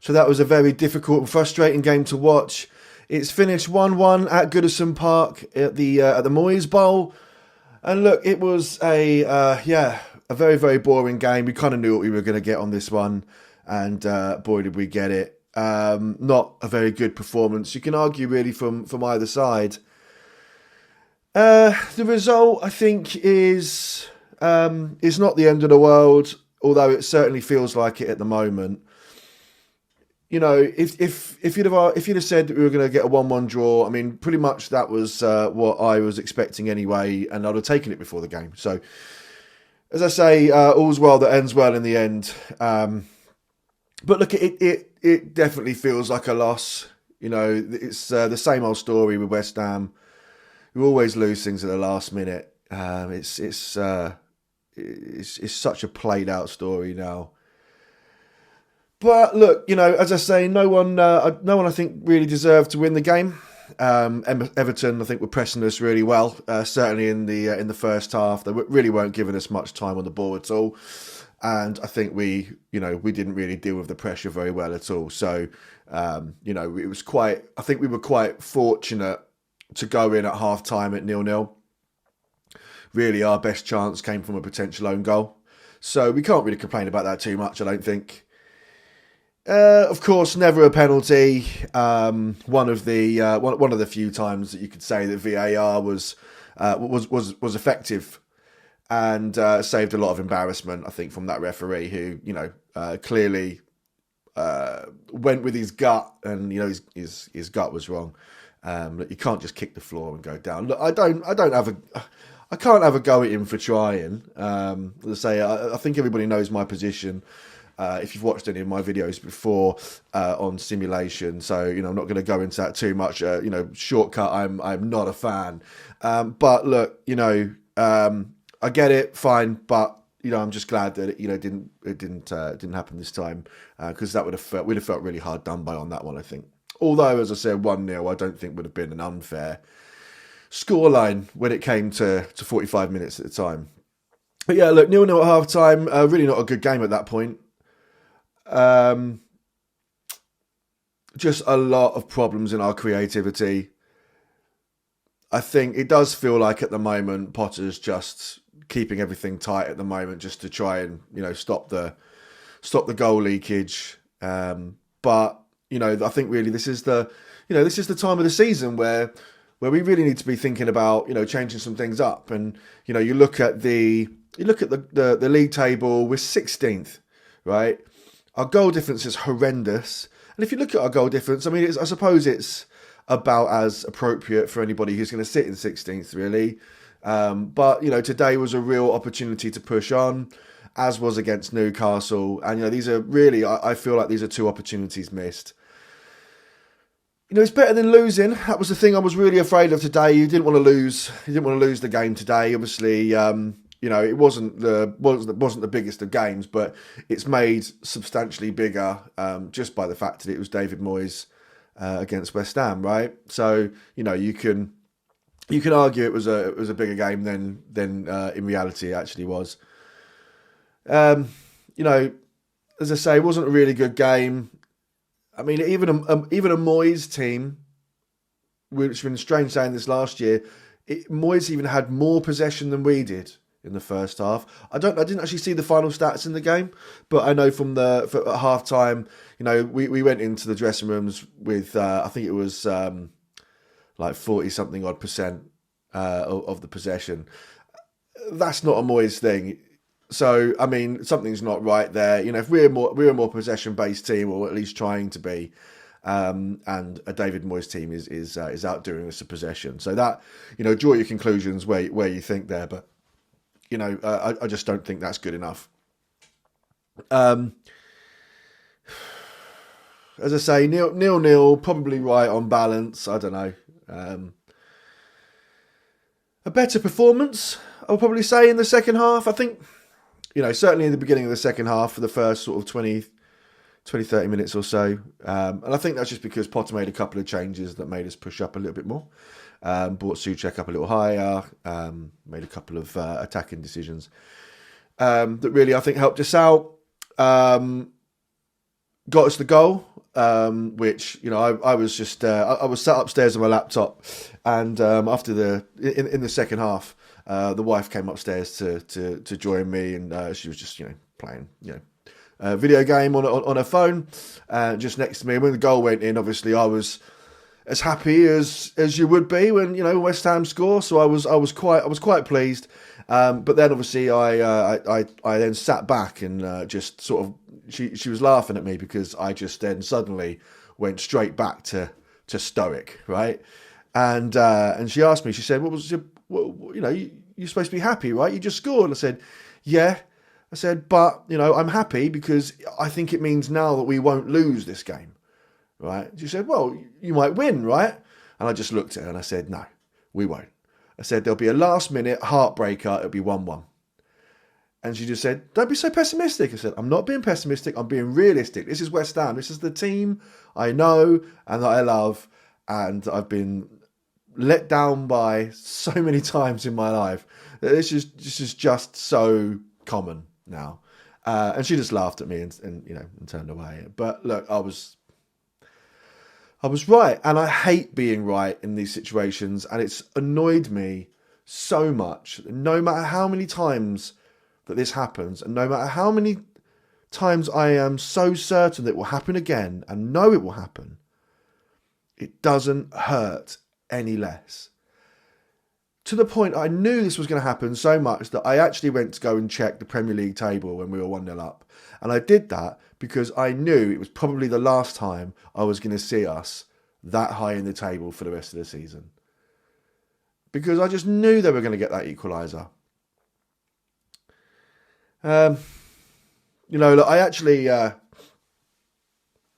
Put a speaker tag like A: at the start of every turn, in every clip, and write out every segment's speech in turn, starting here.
A: So that was a very difficult and frustrating game to watch. It's finished 1-1 at Goodison Park at the Moyes Bowl. And look, it was a very, very boring game. We kind of knew what we were going to get on this one. And boy, did we get it. Not a very good performance. You can argue really from either side. The result, I think, is not the end of the world, although it certainly feels like it at the moment. You know, if you'd have said that we were going to get a 1-1 draw, I mean, pretty much that was what I was expecting anyway, and I'd have taken it before the game. So, as I say, all's well that ends well in the end. But look, it definitely feels like a loss. You know, it's the same old story with West Ham. We always lose things at the last minute. It's such a played out story now. But look, you know, as I say, no one I think really deserved to win the game. Everton, I think, were pressing us really well. Certainly in the first half, they really weren't giving us much time on the ball at all. And I think we didn't really deal with the pressure very well at all. So, it was I think we were quite fortunate to go in at half time at 0-0. Really, our best chance came from a potential own goal. So we can't really complain about that too much, I don't think. Of course, never a penalty. One of the few times that you could say that VAR was effective and saved a lot of embarrassment, I think, from that referee who clearly went with his gut, and his gut was wrong. Look, you can't just kick the floor and go down. Look, I can't have a go at him for trying. As I say, I think everybody knows my position. If you've watched any of my videos before on simulation, so I'm not going to go into that too much. Shortcut, I'm not a fan. But look, I get it, fine. But I'm just glad that it didn't happen this time, because that we'd have felt really hard done by on that one, I think. Although, as I said, 1-0, I don't think would have been an unfair scoreline when it came to 45 minutes at the time. But yeah, look, 0-0 at half time. Really not a good game at that point. Just a lot of problems in our creativity. I think it does feel like at the moment Potter's just keeping everything tight at the moment, just to try and stop the goal leakage. But I think really this is the time of the season where we really need to be thinking about changing some things up. And you look at the league table, we're 16th, right? Our goal difference is horrendous. And if you look at our goal difference, I mean, I suppose it's about as appropriate for anybody who's going to sit in 16th, really. But today was a real opportunity to push on, as was against Newcastle. And these are really, I feel like these are two opportunities missed. It's better than losing. That was the thing I was really afraid of today. You didn't want to lose. You didn't want to lose the game today. Obviously, it wasn't the biggest of games, but it's made substantially bigger just by the fact that it was David Moyes against West Ham, right? So you can argue it was a bigger game than in reality it actually was. As I say, it wasn't a really good game. I mean, even a Moyes team, which has been strange saying this last year, Moyes even had more possession than we did in the first half. I didn't actually see the final stats in the game, but I know at half time, we went into the dressing rooms with I think it was like 40 something odd percent of the possession. That's not a Moyes thing. So I mean, something's not right there. If we're a more possession based team, or at least trying to be, and a David Moyes team is outdoing us a possession. So that draw your conclusions where you think there, but I just don't think that's good enough. As I say, 0-0, probably right on balance. I don't know. A better performance, I'll probably say, in the second half. I think, certainly in the beginning of the second half, for the first sort of 20, 30 minutes or so. And I think that's just because Potter made a couple of changes that made us push up a little bit more. Brought Soucek up a little higher, made a couple of attacking decisions that really, I think, helped us out. got us the goal, which, you know, I was just I was sat upstairs on my laptop, and after in the second half, the wife came upstairs to join me, and she was just, you know, playing, you know, a video game on her phone, just next to me. And when the goal went in, obviously I was as happy as you would be when, you know, West Ham score. So I was quite pleased. But then obviously I then sat back and just sort of, she was laughing at me because I just then suddenly went straight back to stoic, right? And she asked me, she said, "What was your, you know, you're supposed to be happy, right? You just scored." I said, "Yeah." I said, "But, you know, I'm happy because I think it means now that we won't lose this game." Right? She said, "Well, you might win, right?" And I just looked at her and I said, "No, we won't." I said, "There'll be a last minute heartbreaker. It'll be 1-1. And she just said, "Don't be so pessimistic." I said, "I'm not being pessimistic. I'm being realistic. This is West Ham. This is the team I know and that I love. And I've been let down by so many times in my life that this is just so common now." And she just laughed at me and you know, and turned away. But look, I was right, and I hate being right in these situations, and it's annoyed me so much. No matter how many times that this happens, and no matter how many times I am so certain that it will happen again, and know it will happen, it doesn't hurt any less. To the point I knew this was going to happen so much that I actually went to go and check the Premier League table when we were 1-0 up. And I did that because I knew it was probably the last time I was going to see us that high in the table for the rest of the season. Because I just knew they were going to get that equaliser. You know, look, I actually, you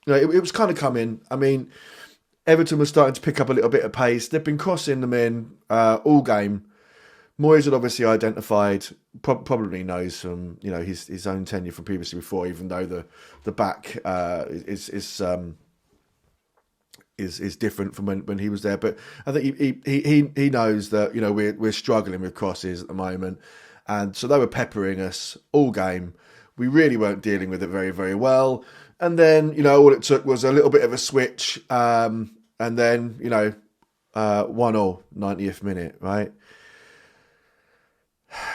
A: know, it was kind of coming. I mean, Everton was starting to pick up a little bit of pace. They've been crossing them in all game. Moyes had obviously identified, probably knows from, you know, his own tenure from previously before, even though the back is different from when he was there. But I think he knows that, you know, we're struggling with crosses at the moment, and so they were peppering us all game. We really weren't dealing with it very, very well. And then, you know, all it took was a little bit of a switch, and then, you know, 1-0, 90th minute, right?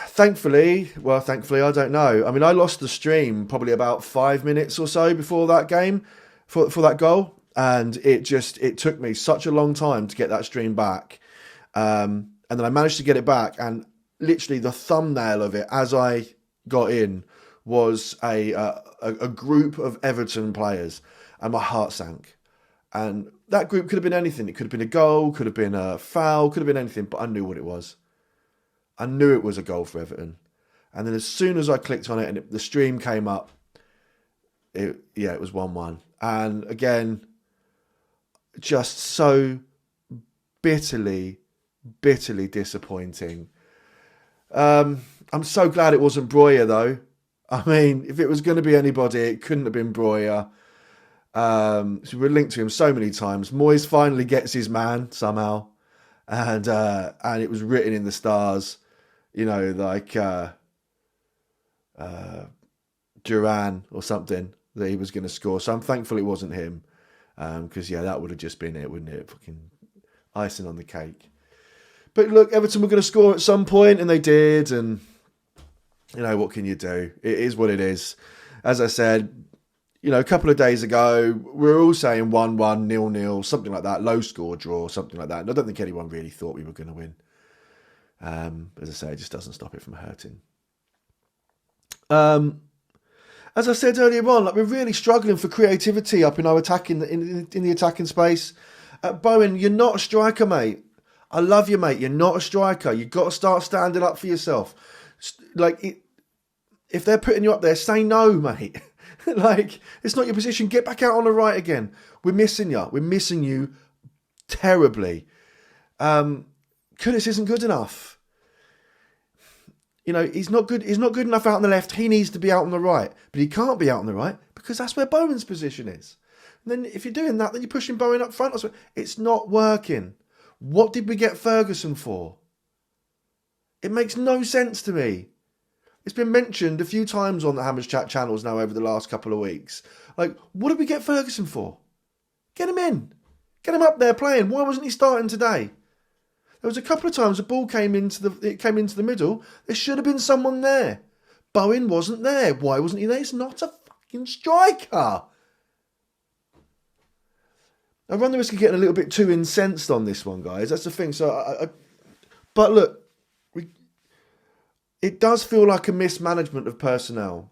A: Thankfully, I don't know. I mean, I lost the stream probably about 5 minutes or so before that game, for that goal. And it took me such a long time to get that stream back. And then I managed to get it back. And literally the thumbnail of it, as I got in, was a group of Everton players. And my heart sank. And that group could have been anything. It could have been a goal, could have been a foul, could have been anything. But I knew what it was. I knew it was a goal for Everton. And then as soon as I clicked on it and the stream came up, it was 1-1. And again, just so bitterly disappointing. I'm so glad it wasn't Breuer, though. I mean, if it was going to be anybody, it couldn't have been Breuer. So we're linked to him so many times. Moyes finally gets his man somehow. And it was written in the stars, you know, like Duran or something, that he was going to score. So I'm thankful it wasn't him. Because, that would have just been it, wouldn't it? Fucking icing on the cake. But look, Everton were going to score at some point, and they did. And, you know, what can you do? It is what it is. As I said, you know, a couple of days ago, we were all saying 1-1, 0-0, something like that, low score draw, something like that. And I don't think anyone really thought we were going to win. As I say, it just doesn't stop it from hurting. As I said earlier on, like, we're really struggling for creativity up in our attacking in the attacking space. Bowen, you're not a striker, mate. I love you, mate. You're not a striker. You've got to start standing up for yourself. Like, if they're putting you up there, say no, mate. Like, it's not your position. Get back out on the right again. We're missing you. We're missing you terribly. Goodis isn't good enough. You know, he's not good enough out on the left. He needs to be out on the right. But he can't be out on the right because that's where Bowen's position is. And then if you're doing that, then you're pushing Bowen up front. It's not working. What did we get Ferguson for? It makes no sense to me. It's been mentioned a few times on the Hammers Chat channels now over the last couple of weeks. Like, what did we get Ferguson for? Get him in. Get him up there playing. Why wasn't he starting today? There was a couple of times the ball came into the middle. There should have been someone there. Bowen wasn't there. Why wasn't he there? He's not a fucking striker. I run the risk of getting a little bit too incensed on this one, guys. That's the thing. So, but look, it does feel like a mismanagement of personnel.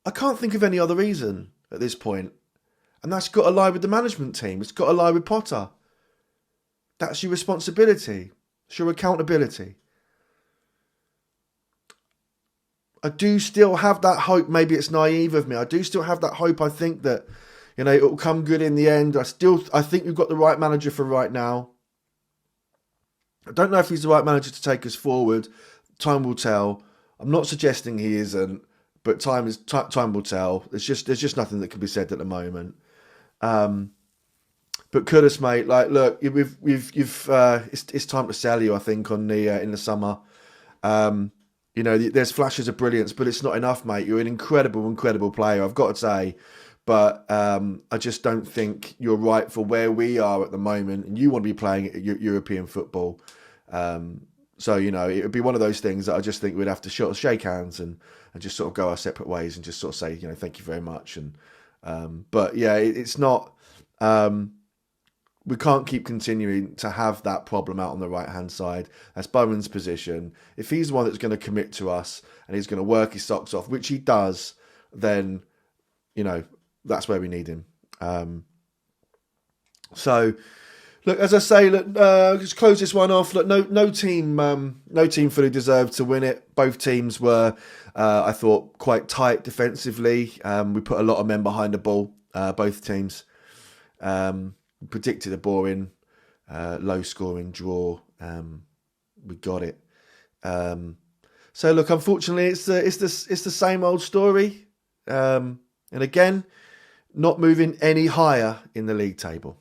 A: I can't think of any other reason at this point. And that's got to lie with the management team. It's got to lie with Potter. That's your responsibility. It's your accountability. I do still have that hope. Maybe it's naive of me. I do still have that hope. I think that, it will come good in the end. I think we've got the right manager for right now. I don't know if he's the right manager to take us forward. Time will tell. I'm not suggesting he isn't, but time will tell. There's just nothing that can be said at the moment. But Goodison, mate, like, look, it's time to sell you. I think in the summer. There's flashes of brilliance, but it's not enough, mate. You're an incredible player, I've got to say. But I just don't think you're right for where we are at the moment. And you want to be playing European football. So, it would be one of those things that I just think we'd have to shake hands and just sort of go our separate ways and just sort of say, thank you very much. And but yeah, it's not... we can't keep continuing to have that problem out on the right-hand side. That's Bowen's position. If he's the one that's going to commit to us and he's going to work his socks off, which he does, then, that's where we need him. So, look, as I say, just close this one off. Look, no team fully deserved to win it. Both teams were, I thought, quite tight defensively. We put a lot of men behind the ball, both teams. Predicted a boring, low-scoring draw. We got it. So look, unfortunately, it's the same old story. And again, not moving any higher in the league table.